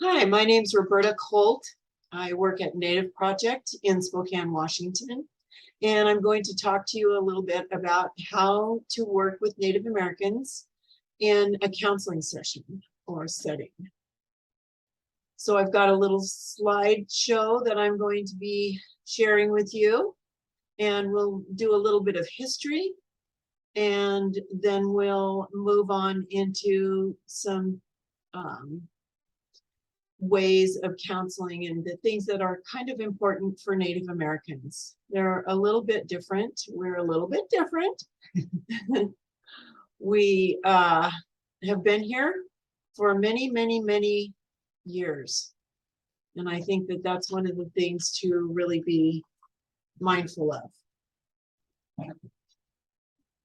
Hi, my name's Roberta Coult. I work at Native Project in Spokane, Washington, and I'm going to talk to you a little bit about how to work with Native Americans in a counseling session or setting. So I've got a little slideshow that I'm going to be sharing with you, and we'll do a little bit of history, and then we'll move on into some ways of counseling and the things that are kind of important for Native Americans. They're a little bit different. We're a little bit different. We have been here for many, many, many years. And I think that that's one of the things to really be mindful of.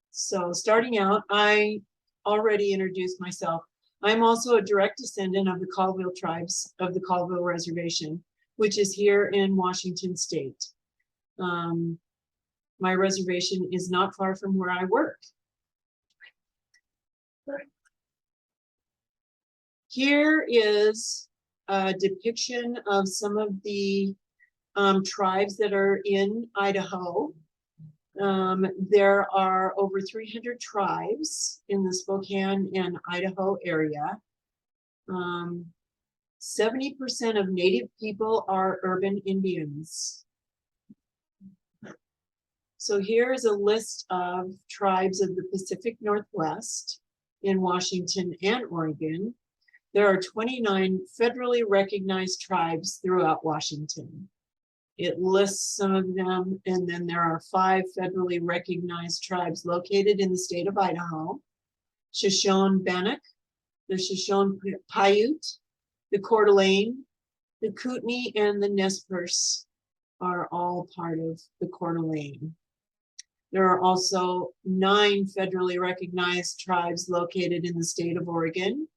So starting out, I already introduced myself. I'm also a direct descendant of the Colville tribes of the Colville Reservation, which is here in Washington State. My reservation is not far from where I work. Here is a depiction of some of the tribes that are in Idaho. There are over 300 tribes in the Spokane and Idaho area. 70% of Native people are urban Indians. So here is a list of tribes of the Pacific Northwest in Washington and Oregon. There are 29 federally recognized tribes throughout Washington. It lists some of them, and then there are 5 federally recognized tribes located in the state of Idaho: Shoshone-Bannock, the Shoshone-Paiute, the Coeur d'Alene, the Kootenai, and the Nez Perce are all part of the Coeur d'Alene. There are also 9 federally recognized tribes located in the state of Oregon,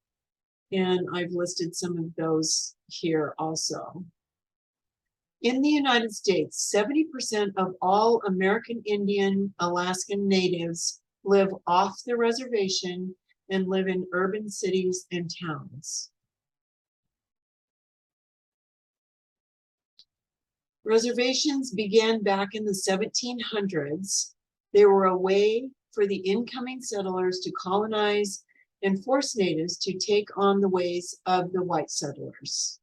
and I've listed some of those here also. In the United States, 70% of all American Indian Alaskan Natives live off the reservation and live in urban cities and towns. Reservations began back in the 1700s. They were a way for the incoming settlers to colonize and force natives to take on the ways of the white settlers.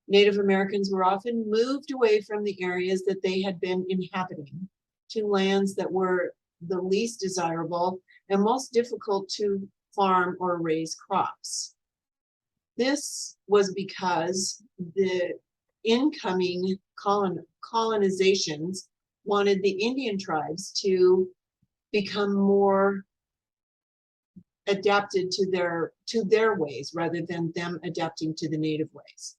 Native Americans were often moved away from the areas that they had been inhabiting to lands that were the least desirable and most difficult to farm or raise crops. This was because the incoming colonizations wanted the Indian tribes to become more adapted to their ways rather than them adapting to the native ways.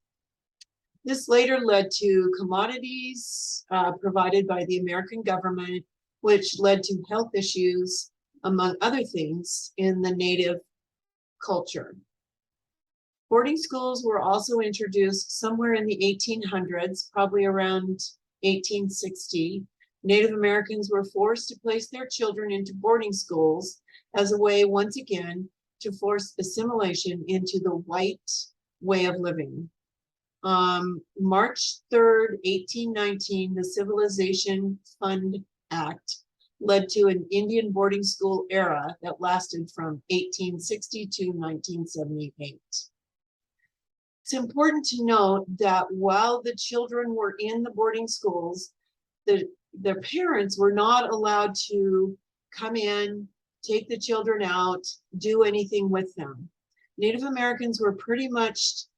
This later led to commodities provided by the American government, which led to health issues, among other things, in the native culture. Boarding schools were also introduced somewhere in the 1800s, probably around 1860. Native Americans were forced to place their children into boarding schools as a way, once again, to force assimilation into the white way of living. March 3rd, 1819, the Civilization Fund Act led to an Indian boarding school era that lasted from 1860 to 1978. It's important to note that while the children were in the boarding schools, their parents were not allowed to come in, take the children out, do anything with them. Native Americans were pretty much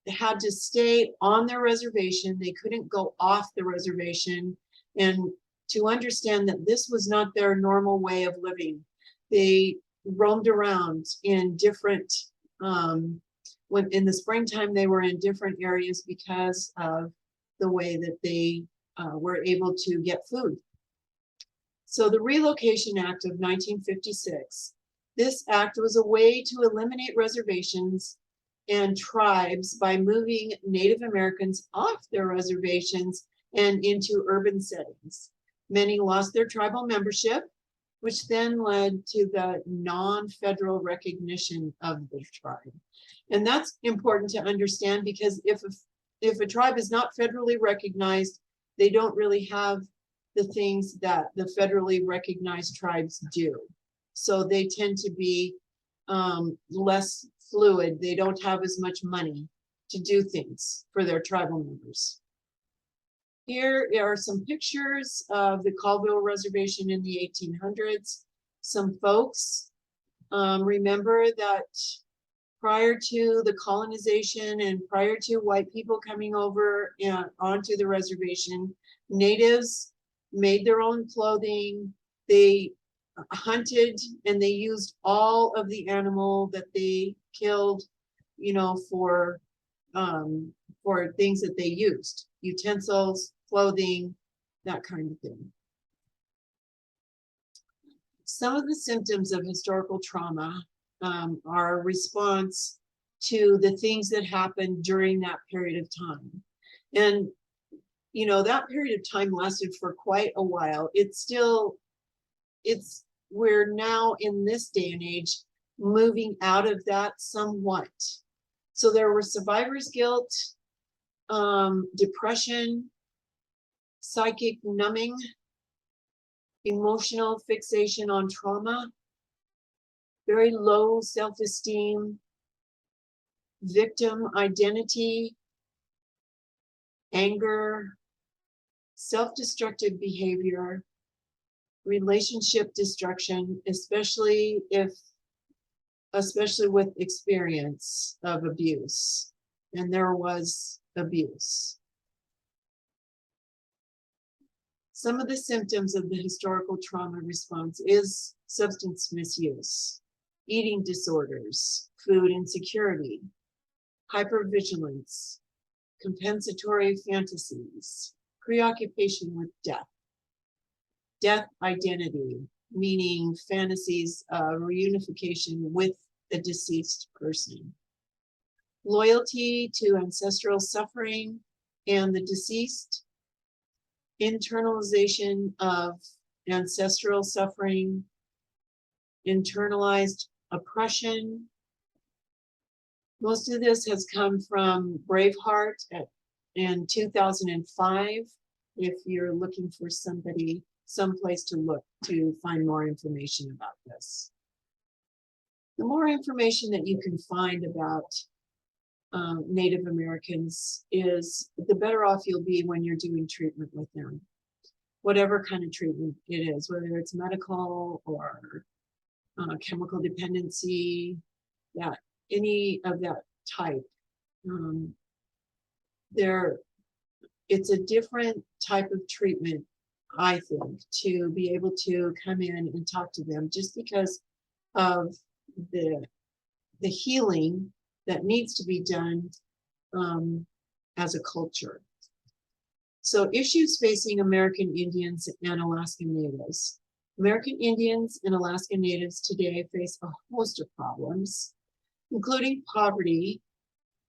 had to stay on their reservation. They couldn't go off the reservation, and to understand that this was not their normal way of living. They roamed around in different, when in the springtime, they were in different areas because of the way that they were able to get food. So the Relocation Act of 1956, this act was a way to eliminate reservations and tribes by moving Native Americans off their reservations and into urban settings. Many lost their tribal membership, which then led to the non-federal recognition of the tribe. And that's important to understand, because if a tribe is not federally recognized, they don't really have the things that the federally recognized tribes do. So they tend to be less fluid. They don't have as much money to do things for their tribal members. Here are some pictures of the Colville Reservation in the 1800s. Some folks remember that prior to the colonization and prior to white people coming over onto the reservation, natives made their own clothing. They hunted and they used all of the animal that they killed, you know, for things that they used, utensils, clothing, that kind of thing. Some of the symptoms of historical trauma are a response to the things that happened during that period of time. And, you know, that period of time lasted for quite a while. We're now in this day and age moving out of that somewhat. So there were survivor's guilt, depression, psychic numbing, emotional fixation on trauma, very low self-esteem, victim identity, anger, self-destructive behavior, relationship destruction, especially with experience of abuse. And there was abuse. Some of the symptoms of the historical trauma response is substance misuse, eating disorders, food insecurity, hypervigilance, compensatory fantasies, preoccupation with death, death identity, meaning fantasies of reunification with a deceased person, loyalty to ancestral suffering and the deceased, internalization of ancestral suffering, internalized oppression. Most of this has come from Braveheart in 2005. If you're looking for someplace to look to find more information about this. The more information that you can find about Native Americans is, the better off you'll be when you're doing treatment with them. Whatever kind of treatment it is, whether it's medical or chemical dependency, any of that type. It's a different type of treatment, I think, to be able to come in and talk to them, just because of the healing that needs to be done as a culture. So issues facing American Indians and Alaskan Natives. American Indians and Alaskan Natives today face a host of problems, including poverty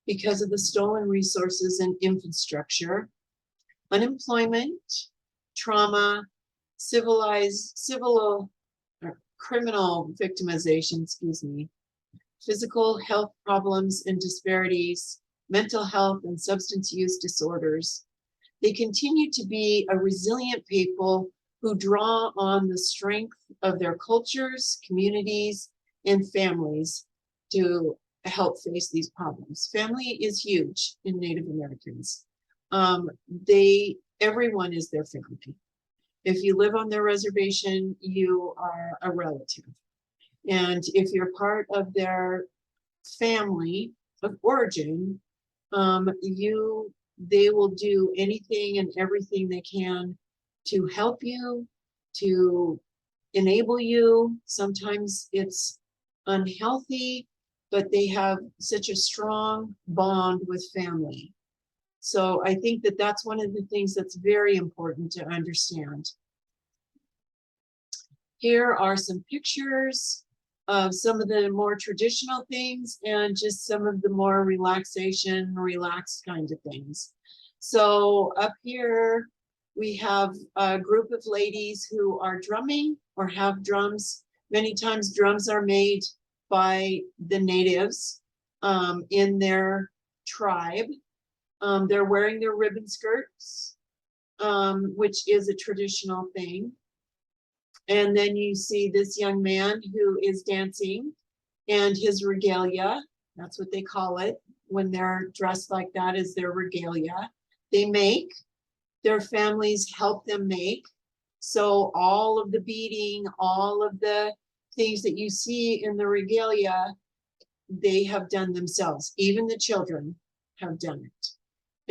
because of the stolen resources and infrastructure, unemployment, trauma, criminal victimization, physical health problems and disparities, mental health and substance use disorders. They continue to be a resilient people who draw on the strength of their cultures, communities, and families to help face these problems. Family is huge in Native Americans. Everyone is their family. If you live on their reservation, you are a relative. And if you're part of their family of origin, they will do anything and everything they can to help you, to enable you. Sometimes it's unhealthy, but they have such a strong bond with family. So I think that that's one of the things that's very important to understand. Here are some pictures of some of the more traditional things and just some of the more relaxed kind of things. So up here We have a group of ladies who are drumming or have drums. Many times drums are made by the natives in their tribe. They're wearing their ribbon skirts, which is a traditional thing. And then you see this young man who is dancing, and his regalia, that's what they call it when they're dressed like that, is their regalia. They make, their families help them make. So all of the beading, all of the things that you see in the regalia, they have done themselves. Even the children have done it.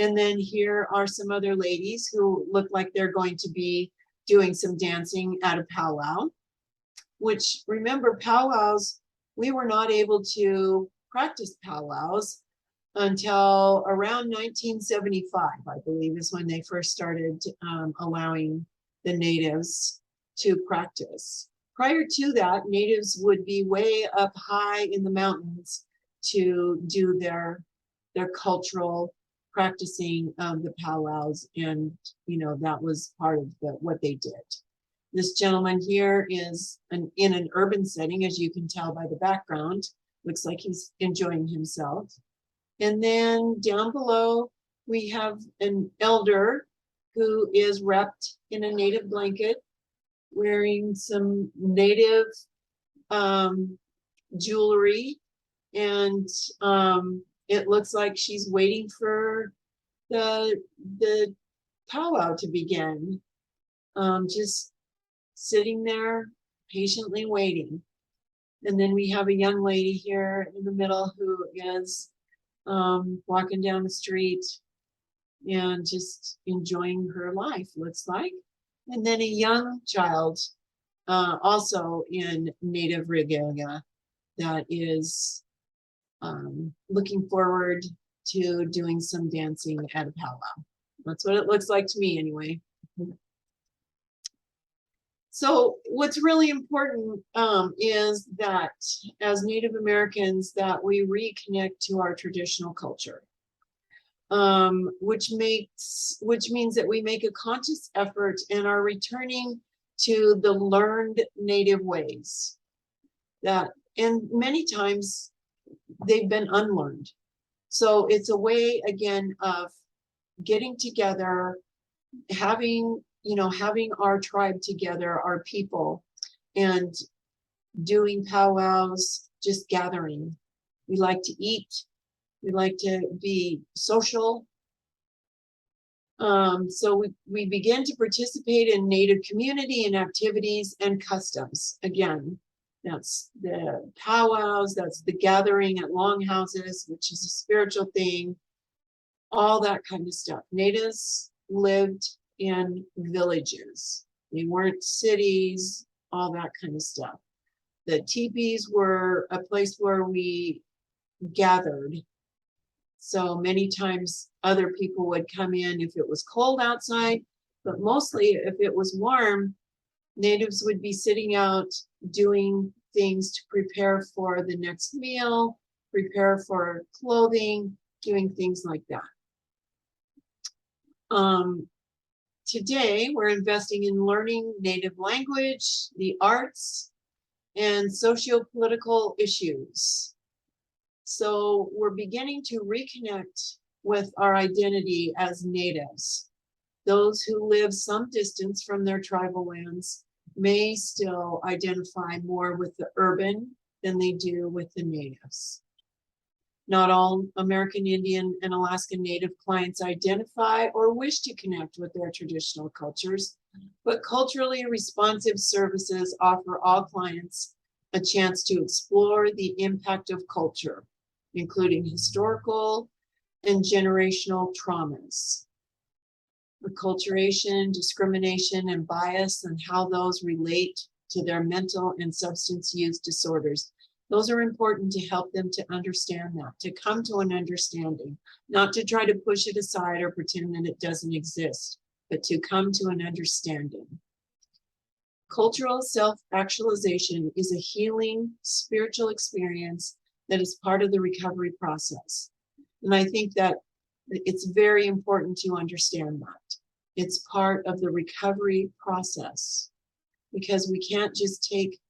And then here are some other ladies who look like they're going to be doing some dancing at a powwow, which, remember, powwows, we were not able to practice powwows until around 1975, I believe, is when they first started allowing the natives to practice. Prior to that, natives would be way up high in the mountains to do their cultural practicing the powwows, and that was part of what they did. This gentleman here is in an urban setting, as you can tell by the background. Looks like he's enjoying himself. And then down below, we have an elder who is wrapped in a native blanket, wearing some native jewelry, and it looks like she's waiting for the powwow to begin. Just sitting there patiently waiting. And then we have a young lady here in the middle who is walking down the street and just enjoying her life, looks like. And then a young child, also in native regalia, that is looking forward to doing some dancing at a powwow. That's what it looks like to me anyway. So what's really important is that as Native Americans, that we reconnect to our traditional culture, which means that we make a conscious effort and are returning to the learned Native ways that, and many times they've been unlearned. So it's a way, again, of getting together, having our tribe together, our people, and doing powwows, just gathering. We like to eat. We like to be social. So we begin to participate in Native community and activities and customs. Again, that's the powwows, that's the gathering at longhouses, which is a spiritual thing, all that kind of stuff. Natives lived in villages. They weren't cities, all that kind of stuff. The teepees were a place where we gathered. So many times other people would come in if it was cold outside, but mostly if it was warm, natives would be sitting out doing things to prepare for the next meal, prepare for clothing, doing things like that. Today, we're investing in learning Native language, the arts, and socio-political issues. So we're beginning to reconnect with our identity as natives. Those who live some distance from their tribal lands may still identify more with the urban than they do with the natives. Not all American Indian and Alaska Native clients identify or wish to connect with their traditional cultures, but culturally responsive services offer all clients a chance to explore the impact of culture, including historical and generational traumas, acculturation, discrimination, and bias, and how those relate to their mental and substance use disorders. Those are important to help them to understand that, to come to an understanding, not to try to push it aside or pretend that it doesn't exist, but to come to an understanding. Cultural self-actualization is a healing spiritual experience that is part of the recovery process. And I think that it's very important to understand that. It's part of the recovery process, because we can't take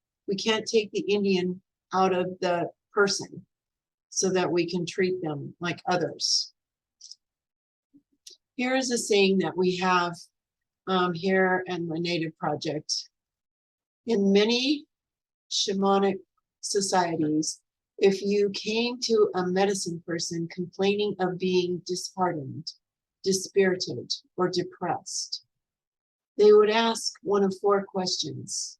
the Indian out of the person so that we can treat them like others. Here is a saying that we have here in the Native Project. In many shamanic societies, if you came to a medicine person complaining of being disheartened, dispirited, or depressed, they would ask one of 4 questions.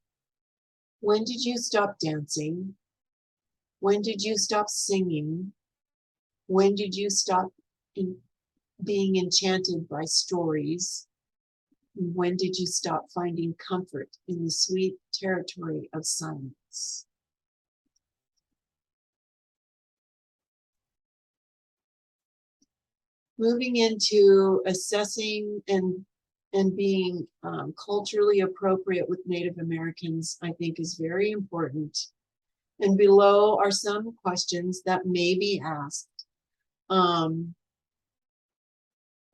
When did you stop dancing? When did you stop singing? When did you stop being enchanted by stories? When did you stop finding comfort in the sweet territory of silence? Moving into assessing and being culturally appropriate with Native Americans, I think, is very important. And below are some questions that may be asked.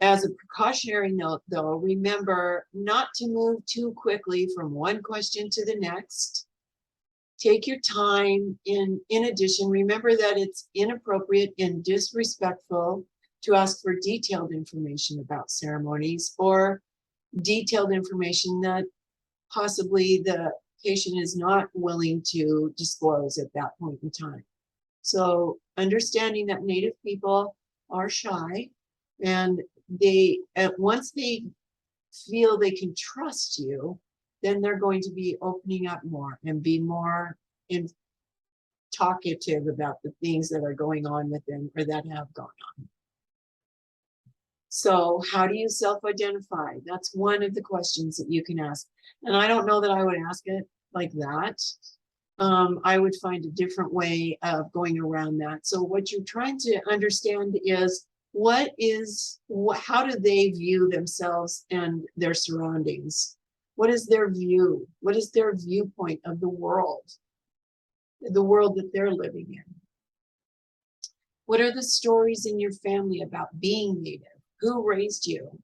As a precautionary note, though, remember not to move too quickly from one question to the next. Take your time. In addition, remember that it's inappropriate and disrespectful to ask for detailed information about ceremonies or detailed information that possibly the patient is not willing to disclose at that point in time. So understanding that Native people are shy, and once they feel they can trust you, then they're going to be opening up more and be more talkative about the things that are going on with them or that have gone on. So how do you self-identify? That's one of the questions that you can ask. And I don't know that I would ask it like that. I would find a different way of going around that. So what you're trying to understand is how do they view themselves and their surroundings? What is their view? What is their viewpoint of the world that they're living in? What are the stories in your family about being Native? Who raised you?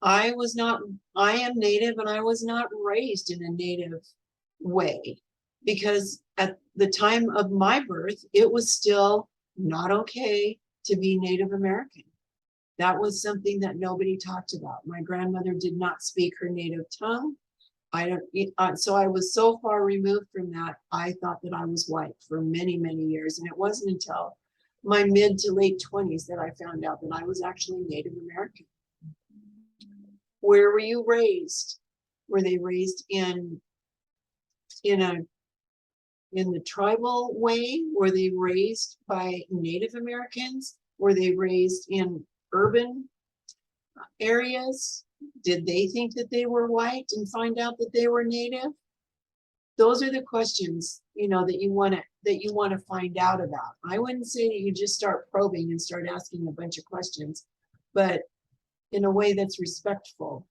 I am Native, and I was not raised in a Native way, because at the time of my birth, it was still not okay to be Native American. That was something that nobody talked about. My grandmother did not speak her native tongue. So I was so far removed from that, I thought that I was white for many, many years. And it wasn't until my mid to late 20s that I found out that I was actually Native American. Where were you raised? Were they raised in the tribal way? Were they raised by Native Americans? Were they raised in urban areas? Did they think that they were white and find out that they were Native? Those are the questions, that you want to find out about. I wouldn't say that you just start probing and start asking a bunch of questions, but in a way that's respectful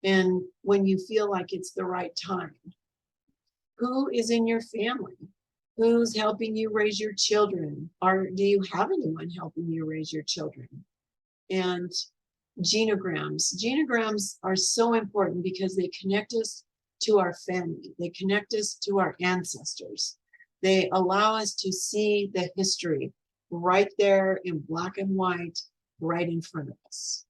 and when you feel like it's the right time. Who is in your family? Who's helping you raise your children? Or do you have anyone helping you raise your children? And genograms. Genograms are so important because they connect us to our family. They connect us to our ancestors. They allow us to see the history right there in black and white, right in front of us.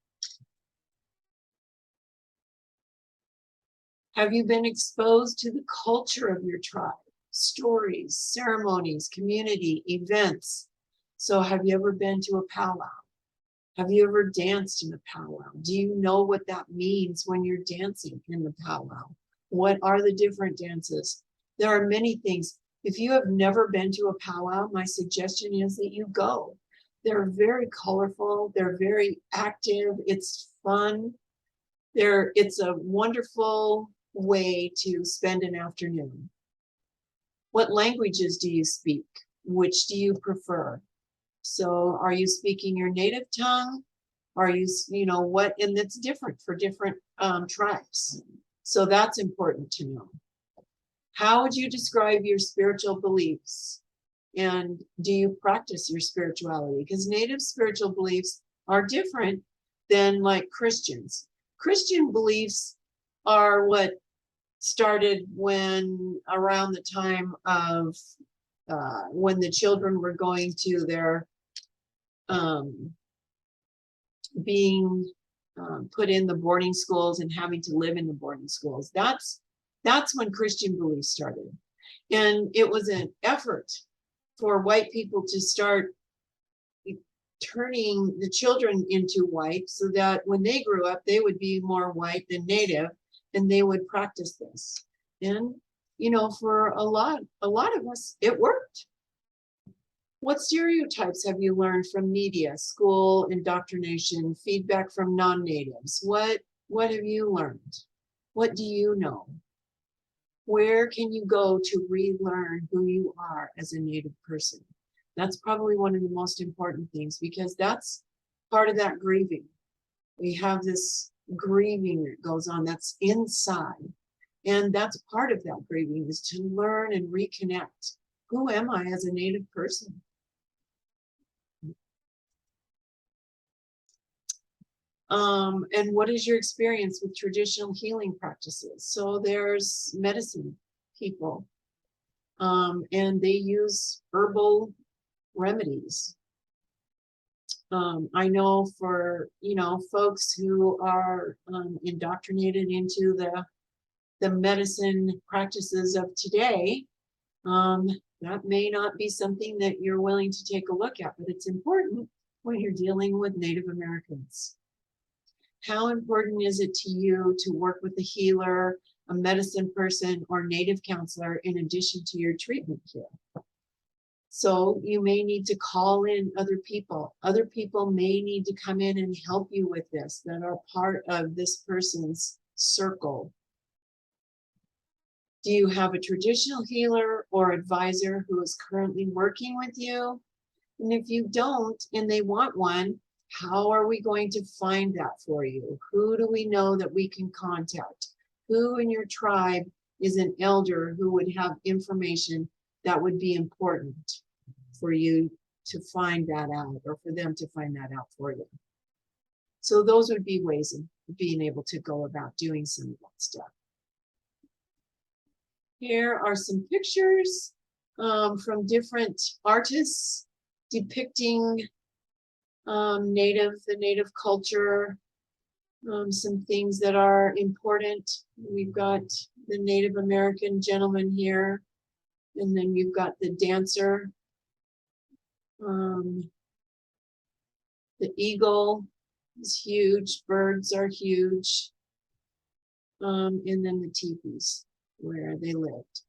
Have you been exposed to the culture of your tribe? Stories, ceremonies, community, events. So have you ever been to a powwow? Have you ever danced in a powwow? Do you know what that means when you're dancing in the powwow? What are the different dances? There are many things. If you have never been to a powwow, my suggestion is that you go. They're very colorful. They're very active. It's fun. It's a wonderful way to spend an afternoon. What languages do you speak? Which do you prefer? So are you speaking your native tongue? Are you, and it's different for different tribes. So that's important to know. How would you describe your spiritual beliefs? And do you practice your spirituality? Because Native spiritual beliefs are different than like Christians. Christian beliefs are what started when around the time of when the children were going to their being put in the boarding schools and having to live in the boarding schools. That's when Christian beliefs started. And it was an effort for white people to start turning the children into white so that when they grew up, they would be more white than native, and they would practice this. And, you know, for a lot of us, it worked. What stereotypes have you learned from media, school, indoctrination, feedback from non-natives? What have you learned? What do you know? Where can you go to relearn who you are as a Native person? That's probably one of the most important things, because that's part of that grieving. We have this grieving that goes on that's inside. And that's part of that grieving, is to learn and reconnect. Who am I as a Native person? And what is your experience with traditional healing practices? So there's medicine people, and they use herbal remedies. I know for, you know, folks who are indoctrinated into the medicine practices of today, that may not be something that you're willing to take a look at, but it's important when you're dealing with Native Americans. How important is it to you to work with a healer, a medicine person, or Native counselor in addition to your treatment care? So you may need to call in other people. Other people may need to come in and help you with this, that are part of this person's circle. Do you have a traditional healer or advisor who is currently working with you? And if you don't, and they want one, how are we going to find that for you? Who do we know that we can contact? Who in your tribe is an elder who would have information that would be important for you to find that out, or for them to find that out for you? So those would be ways of being able to go about doing some of that stuff. Here are some pictures from different artists depicting the Native culture, some things that are important. We've got the Native American gentleman here, and then you've got the dancer. The eagle is huge, birds are huge, and then the teepees where they lived.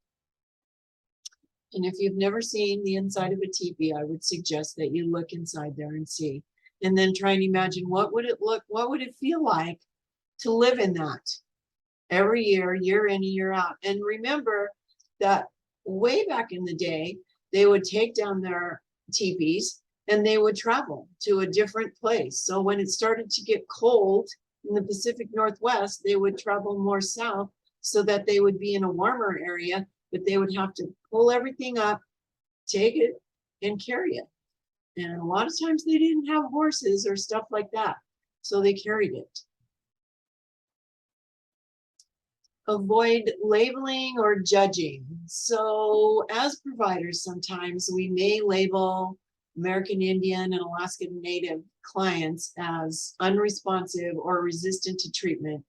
And if you've never seen the inside of a teepee, I would suggest that you look inside there and see, and then try and imagine what would it feel like to live in that every year, year in and year out. And remember that way back in the day, they would take down their teepees and they would travel to a different place. So when it started to get cold in the Pacific Northwest, they would travel more south so that they would be in a warmer area, but they would have to pull everything up, take it, and carry it. And a lot of times they didn't have horses or stuff like that, so they carried it. Avoid labeling or judging. So as providers, sometimes we may label American Indian and Alaskan Native clients as unresponsive or resistant to treatment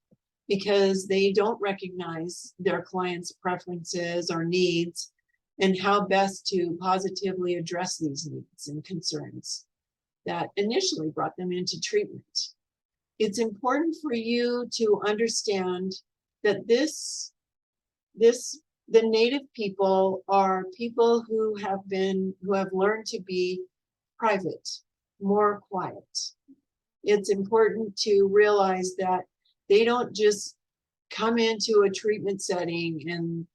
because they don't recognize their clients' preferences or needs and how best to positively address these needs and concerns that initially brought them into treatment. It's important for you to understand that the Native people are people who have learned to be private, more quiet. It's important to realize that they don't just come into a treatment setting and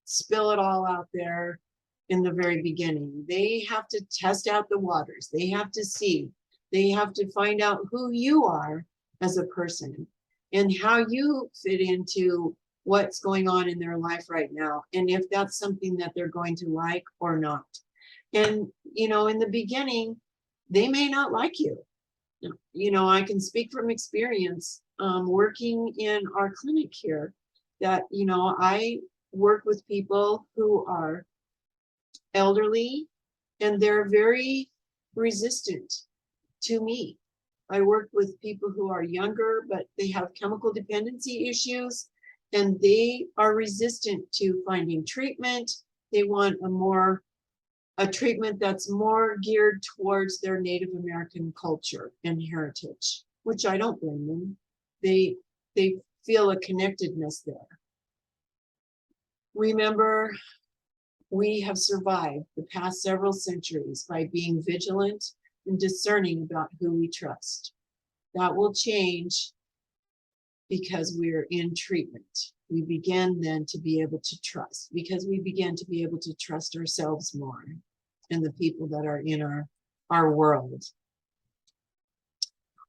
spill it all out there in the very beginning. They have to test out the waters. They have to see. They have to find out who you are as a person and how you fit into what's going on in their life right now, and if that's something that they're going to like or not. And, you know, in the beginning, they may not like you. You know, I can speak from experience, working in our clinic here, that, you know, I work with people who are elderly and they're very resistant to me. I work with people who are younger, but they have chemical dependency issues and they are resistant to finding treatment. They want a treatment that's more geared towards their Native American culture and heritage, which I don't blame them. They feel a connectedness there. Remember, we have survived the past several centuries by being vigilant and discerning about who we trust. That will change because we're in treatment. We begin then to be able to trust, because we begin to be able to trust ourselves more and the people that are in our world.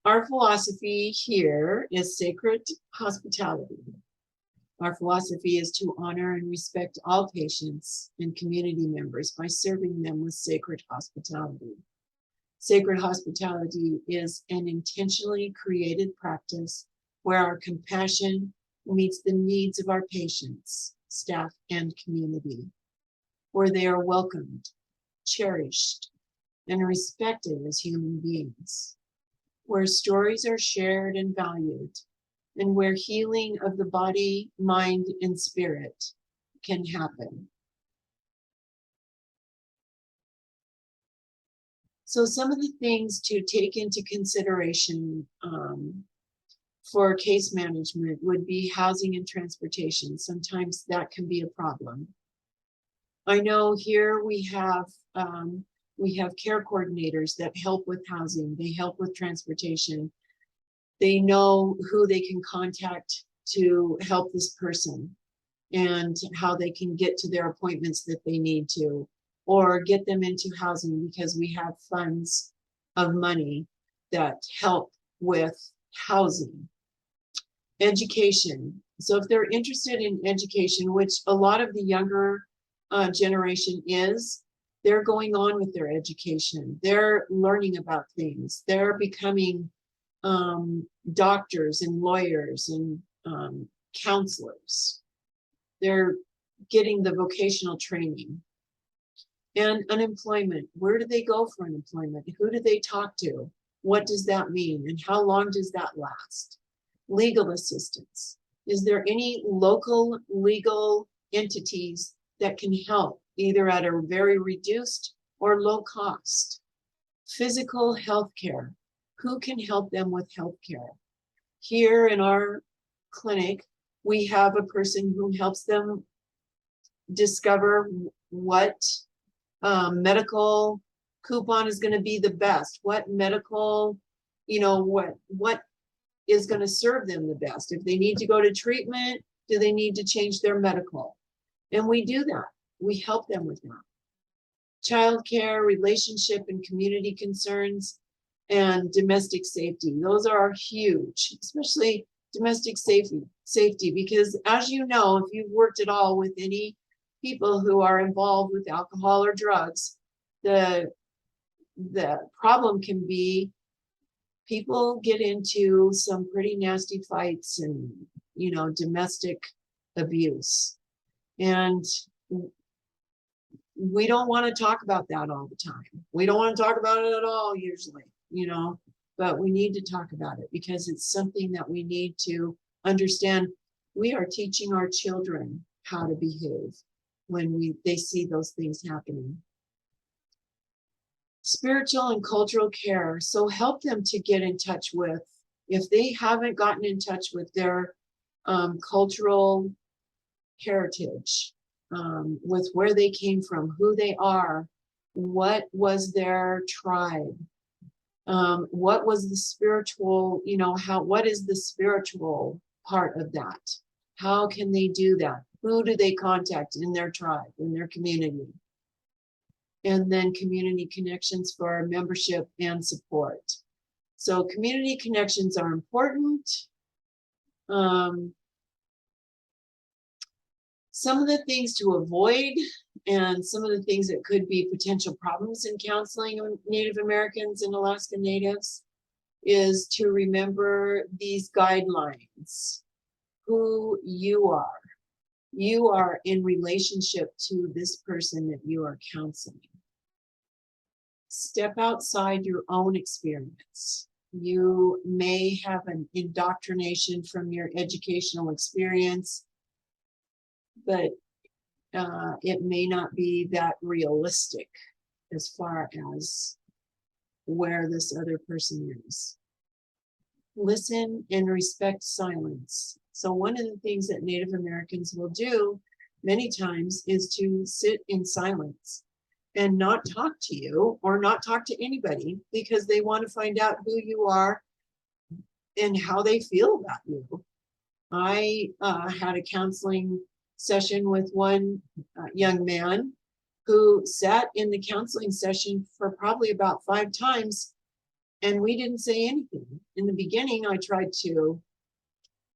Our philosophy here is sacred hospitality. Our philosophy is to honor and respect all patients and community members by serving them with sacred hospitality. Sacred hospitality is an intentionally created practice where our compassion meets the needs of our patients, staff, and community, where they are welcomed, cherished, and respected as human beings, where stories are shared and valued, and where healing of the body, mind, and spirit can happen. So some of the things to take into consideration for case management would be housing and transportation. Sometimes that can be a problem. I know here we have care coordinators that help with housing. They help with transportation. They know who they can contact to help this person and how they can get to their appointments that they need to, or get them into housing, because we have funds of money that help with housing. Education. So if they're interested in education, which a lot of the younger generation is, they're going on with their education. They're learning about things. They're becoming doctors and lawyers and counselors. They're getting the vocational training. And unemployment. Where do they go for unemployment? Who do they talk to? What does that mean? And how long does that last? Legal assistance. Is there any local legal entities that can help, either at a very reduced or low cost? Physical health care. Who can help them with health care? Here in our clinic, we have a person who helps them discover what medical coupon is going to be the best, what medical, you know, what is going to serve them the best. If they need to go to treatment, do they need to change their medical? And we do that. We help them with that. Childcare, relationship and community concerns, and domestic safety. Those are huge, especially domestic safety, because as you know, if you've worked at all with any people who are involved with alcohol or drugs, the problem can be people get into some pretty nasty fights and, you know, domestic abuse. And we don't want to talk about that all the time. We don't want to talk about it at all usually, you know, but we need to talk about it because it's something that we need to understand. We are teaching our children how to behave when they see those things happening. Spiritual and cultural care. So help them to get in touch with, if they haven't gotten in touch with their cultural heritage, with where they came from, who they are, what was their tribe, what was the spiritual, you know, what is the spiritual part of that? How can they do that? Who do they contact in their tribe, in their community? And then community connections for membership and support. So community connections are important. Some of the things to avoid and some of the things that could be potential problems in counseling of Native Americans and Alaska Natives is to remember these guidelines, who you are. You are in relationship to this person that you are counseling. Step outside your own experience. You may have an indoctrination from your educational experience, but it may not be that realistic as far as where this other person is. Listen and respect silence. So one of the things that Native Americans will do many times is to sit in silence and not talk to you or not talk to anybody because they want to find out who you are and how they feel about you. I had a counseling session with one young man who sat in the counseling session for probably about 5 times, and we didn't say anything. In the beginning, I tried to,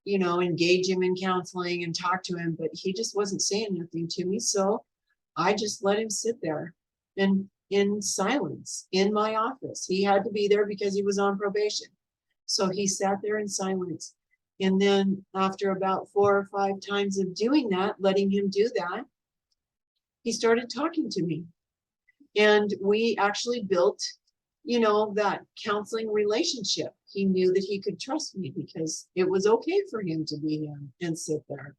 engage him in counseling and talk to him, but he just wasn't saying nothing to me. So I just let him sit there and in silence in my office. He had to be there because he was on probation. So he sat there in silence. And then after about 4 or 5 times of doing that, letting him do that, he started talking to me. And we actually built, that counseling relationship. He knew that he could trust me because it was okay for him to be him and sit there.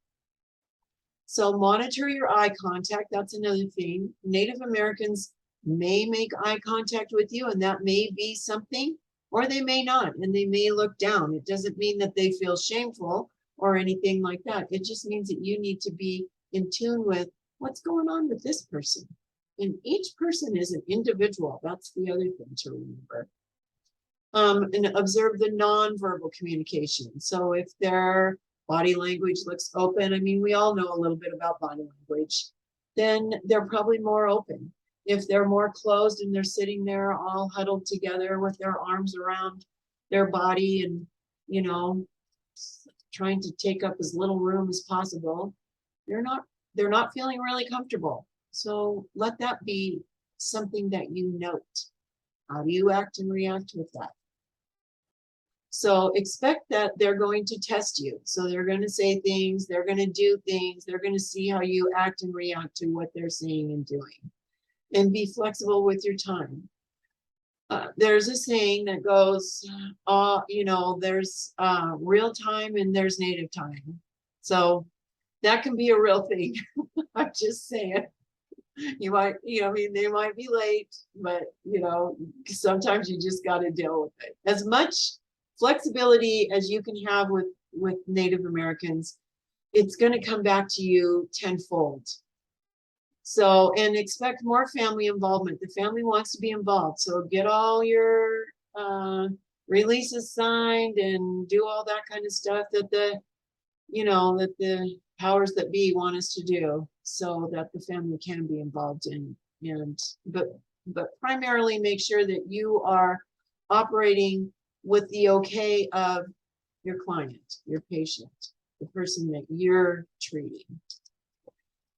So monitor your eye contact. That's another thing. Native Americans may make eye contact with you, and that may be something, or they may not, and they may look down. It doesn't mean that they feel shameful or anything like that. It just means that you need to be in tune with what's going on with this person. And each person is an individual. That's the other thing to remember. And observe the nonverbal communication. So if their body language looks open, we all know a little bit about body language, then they're probably more open. If they're more closed and they're sitting there all huddled together with their arms around their body and, trying to take up as little room as possible, they're not feeling really comfortable. So let that be something that you note. How do you act and react with that? So expect that they're going to test you. So they're going to say things, they're going to do things, they're going to see how you act and react to what they're saying and doing. And be flexible with your time. There's a saying that goes, there's real time and there's native time. So that can be a real thing. I'm just saying. You might, they might be late, but, sometimes you just got to deal with it. As much flexibility as you can have with Native Americans, it's going to come back to you tenfold. So, and expect more family involvement. The family wants to be involved. So get all your releases signed and do all that kind of stuff that the powers that be want us to do, so that the family can be involved in. But primarily make sure that you are operating with the okay of your client, your patient, the person that you're treating.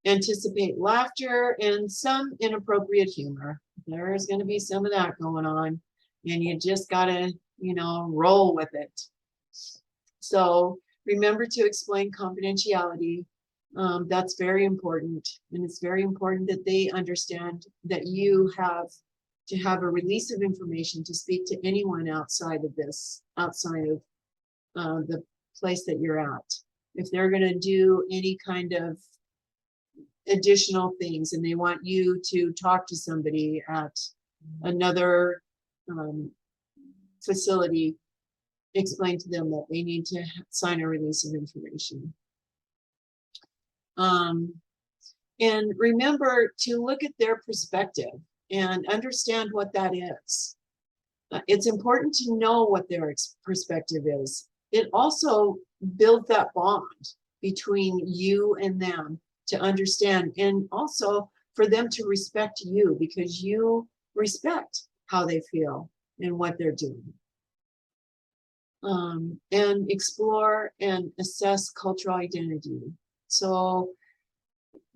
Anticipate laughter and some inappropriate humor. There is going to be some of that going on, and you just got to, roll with it. So remember to explain confidentiality. That's very important. And it's very important that they understand that you have to have a release of information to speak to anyone outside of this, outside of the place that you're at. If they're going to do any kind of additional things and they want you to talk to somebody at another facility, explain to them that they need to sign a release of information. And remember to look at their perspective and understand what that is. It's important to know what their perspective is. It also builds that bond between you and them to understand, and also for them to respect you because you respect how they feel and what they're doing. And explore and assess cultural identity. So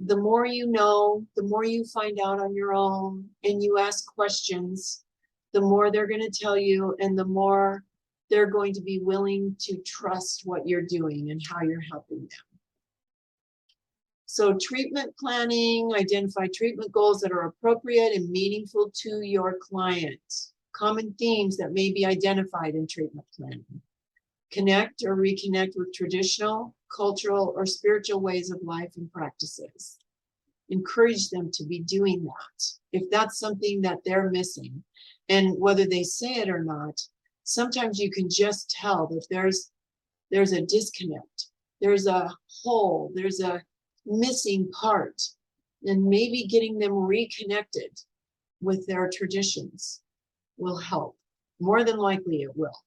the more you know, the more you find out on your own and you ask questions, the more they're going to tell you, and the more they're going to be willing to trust what you're doing and how you're helping them. So treatment planning, identify treatment goals that are appropriate and meaningful to your client. Common themes that may be identified in treatment planning. Connect or reconnect with traditional, cultural, or spiritual ways of life and practices. Encourage them to be doing that if that's something that they're missing. And whether they say it or not, sometimes you can just tell that there's a disconnect, there's a hole, there's a missing part, and maybe getting them reconnected with their traditions will help. More than likely it will.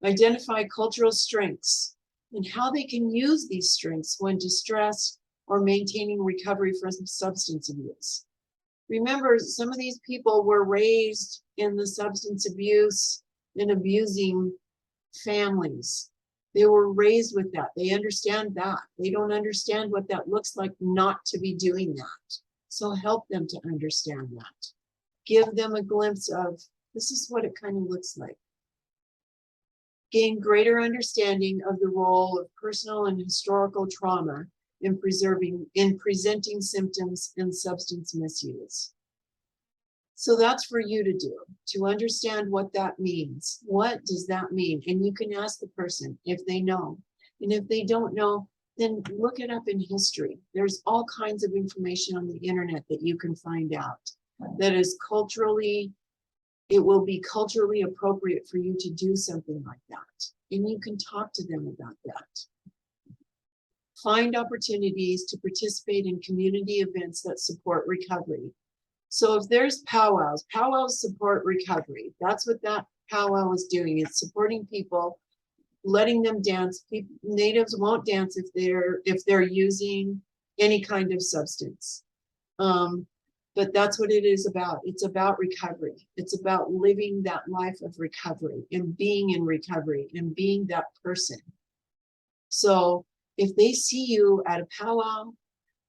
Identify cultural strengths and how they can use these strengths when distressed or maintaining recovery from substance abuse. Remember, some of these people were raised in the substance abuse and abusing families. They were raised with that. They understand that. They don't understand what that looks like not to be doing that. So help them to understand that. Give them a glimpse of, this is what it kind of looks like. Gain greater understanding of the role of personal and historical trauma in presenting symptoms and substance misuse. So that's for you to do, to understand what that means. What does that mean? And you can ask the person if they know. And if they don't know, then look it up in history. There's all kinds of information on the internet that you can find out that is culturally, it will be culturally appropriate for you to do something like that. And you can talk to them about that. Find opportunities to participate in community events that support recovery. So if there's powwows support recovery. That's what that powwow is doing. It's supporting people, letting them dance. Natives won't dance if they're using any kind of substance. But that's what it is about. It's about recovery. It's about living that life of recovery and being in recovery and being that person. So if they see you at a powwow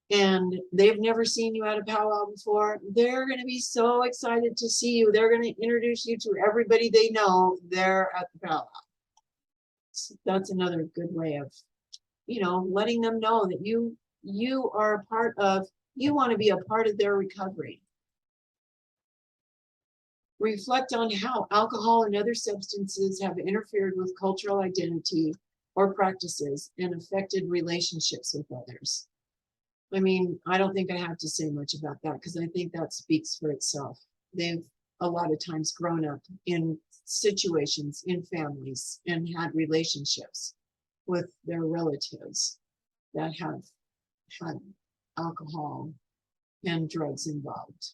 and they've never seen you at a powwow before, they're going to be so excited to see you. They're going to introduce you to everybody they know there at the powwow. So that's another good way of, letting them know that you are a part of, you want to be a part of their recovery. Reflect on how alcohol and other substances have interfered with cultural identity or practices and affected relationships with others. I mean, I don't think I have to say much about that because I think that speaks for itself. They've a lot of times grown up in situations, in families, and had relationships with their relatives that have had alcohol and drugs involved.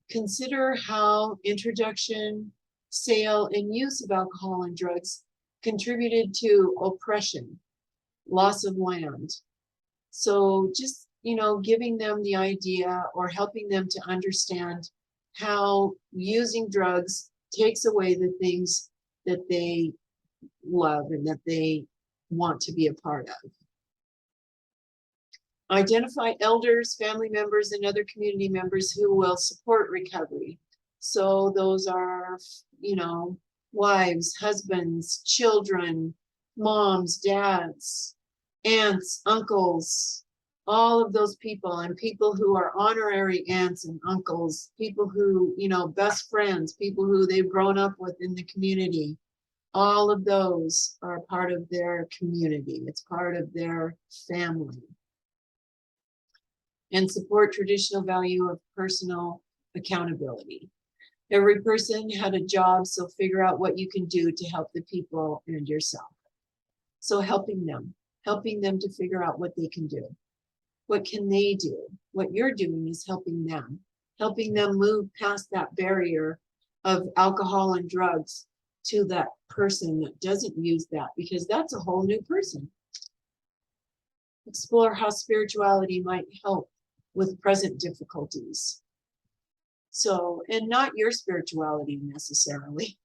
Consider how introduction, sale, and use of alcohol and drugs contributed to oppression, loss of land. So just, giving them the idea or helping them to understand how using drugs takes away the things that they love and that they want to be a part of. Identify elders, family members, and other community members who will support recovery. So those are, wives, husbands, children, moms, dads, aunts, uncles, all of those people, and people who are honorary aunts and uncles, people who, best friends, people who they've grown up with in the community. All of those are part of their community. It's part of their family. And support traditional value of personal accountability. Every person had a job, so figure out what you can do to help the people and yourself. So helping them to figure out what they can do. What can they do? What you're doing is helping them move past that barrier of alcohol and drugs to that person that doesn't use that, because that's a whole new person. Explore how spirituality might help with present difficulties. So, and not your spirituality necessarily,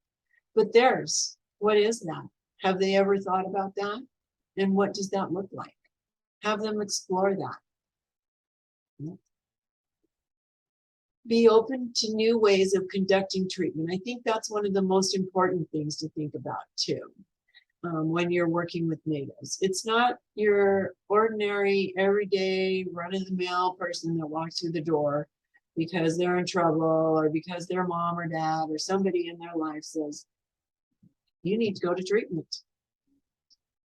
but theirs. What is that? Have they ever thought about that? And what does that look like? Have them explore that. Be open to new ways of conducting treatment. I think that's one of the most important things to think about too, when you're working with natives. It's not your ordinary, everyday, run-of-the-mill person that walks through the door because they're in trouble or because their mom or dad or somebody in their life says, you need to go to treatment.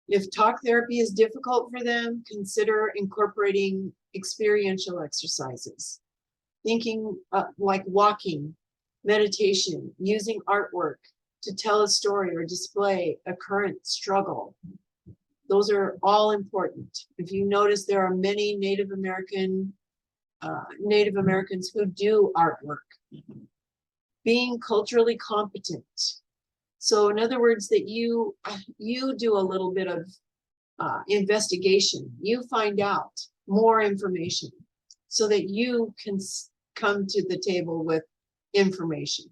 If talk therapy is difficult for them, consider incorporating experiential exercises. Thinking like walking, meditation, using artwork to tell a story or display a current struggle. Those are all important. If you notice, there are many Native Americans who do artwork. Being culturally competent. So in other words, that you do a little bit of investigation. You find out more information so that you can come to the table with information.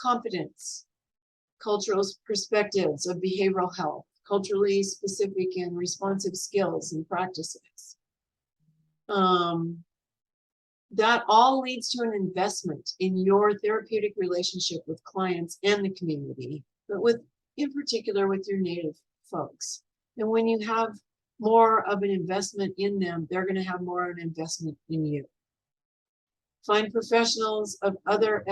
Competence, cultural perspectives of behavioral health, culturally specific and responsive skills and practices. That all leads to an investment in your therapeutic relationship with clients and the community, but in particular with your Native folks. And when you have more of an investment in them, they're going to have more of an investment in you. Find professionals of other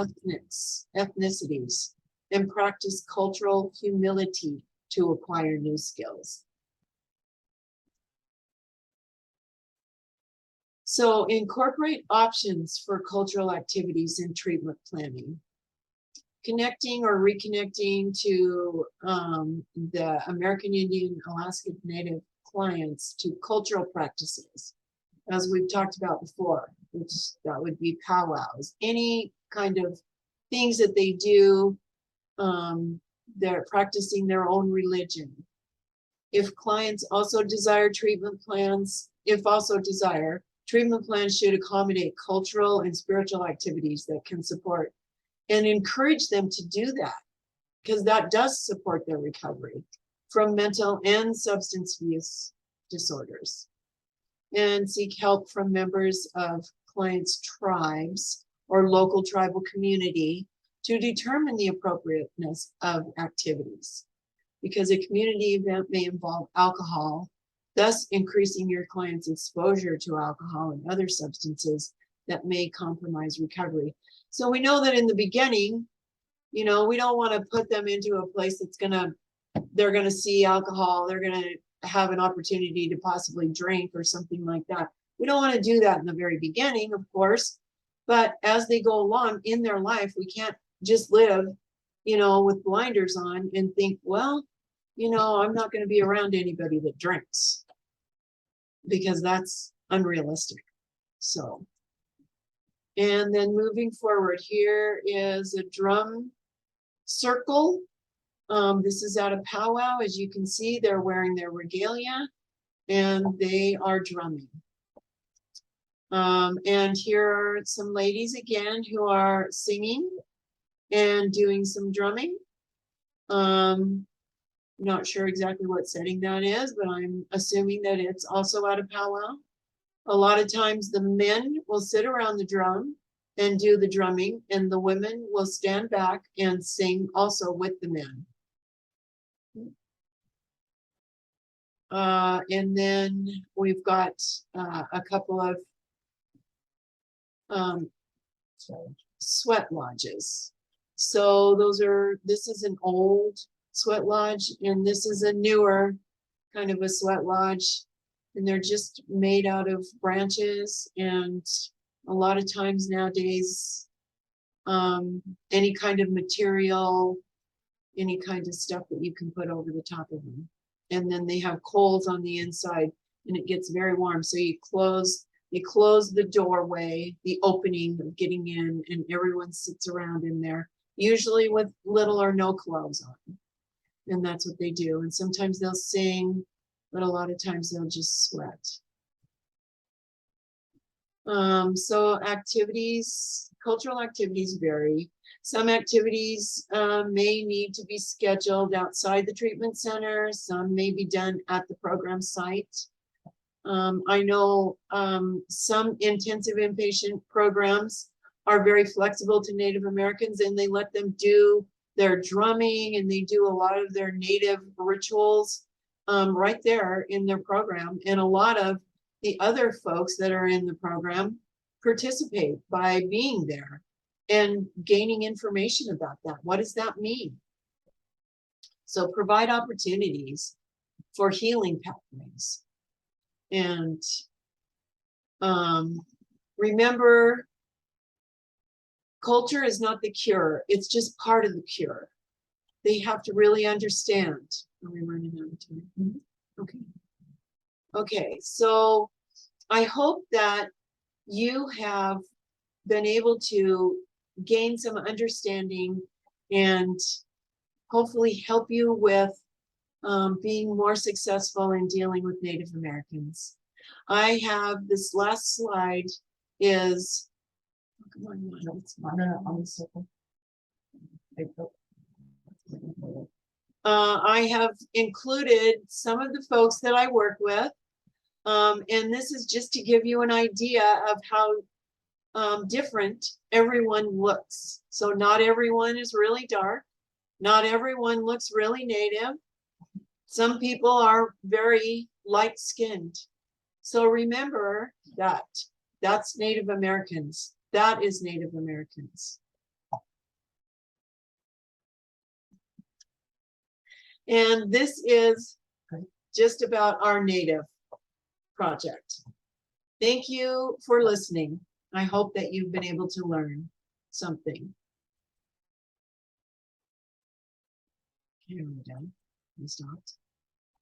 ethnicities and practice cultural humility to acquire new skills. So incorporate options for cultural activities in treatment planning. Connecting or reconnecting to the American Indian, Alaska Native clients to cultural practices, as we've talked about before, which that would be powwows, any kind of things that they do. They're practicing their own religion. If clients also desire treatment plans, treatment plans should accommodate cultural and spiritual activities that can support and encourage them to do that, because that does support their recovery from mental and substance use disorders. And seek help from members of clients' tribes or local tribal community to determine the appropriateness of activities, because a community event may involve alcohol, thus increasing your client's exposure to alcohol and other substances that may compromise recovery. So we know that in the beginning, we don't want to put them into a place that's they're gonna see alcohol, they're gonna have an opportunity to possibly drink or something like that. We don't want to do that in the very beginning, of course, but as they go along in their life, we can't just live, with blinders on and think, well, I'm not going to be around anybody that drinks, because that's unrealistic. So, and then moving forward, here is a drum circle. This is at a powwow. As you can see, they're wearing their regalia and they are drumming. And here are some ladies again who are singing and doing some drumming. Not sure exactly what setting that is, but I'm assuming that it's also at a powwow. A lot of times the men will sit around the drum and do the drumming, and the women will stand back and sing also with the men. And then we've got a couple of sweat lodges. So this is an old sweat lodge, and this is a newer kind of a sweat lodge, and they're just made out of branches. And a lot of times nowadays, any kind of material, any kind of stuff that you can put over the top of them. And then they have coals on the inside, and it gets very warm. So they close the doorway, the opening of getting in, and everyone sits around in there, usually with little or no clothes on. And that's what they do. And sometimes they'll sing, but a lot of times they'll just sweat. So activities, cultural activities vary. Some activities may need to be scheduled outside the treatment center. Some may be done at the program site. I know some intensive inpatient programs are very flexible to Native Americans, and they let them do their drumming, and they do a lot of their Native rituals right there in their program. And a lot of the other folks that are in the program participate by being there and gaining information about that. What does that mean? So provide opportunities for healing pathways. And remember, culture is not the cure. It's just part of the cure. They have to really understand. Are we running out of time? Okay. Okay, so I hope that you have been able to gain some understanding and hopefully help you with being more successful in dealing with Native Americans. I have this last slide is, come on, it's on the circle. I have included some of the folks that I work with, and this is just to give you an idea of how different everyone looks. So not everyone is really dark. Not everyone looks really Native. Some people are very light-skinned. So remember that. That's Native Americans. That is Native Americans. And this is just about our Native project. Thank you for listening. I hope that you've been able to learn something. Here we go. We stopped.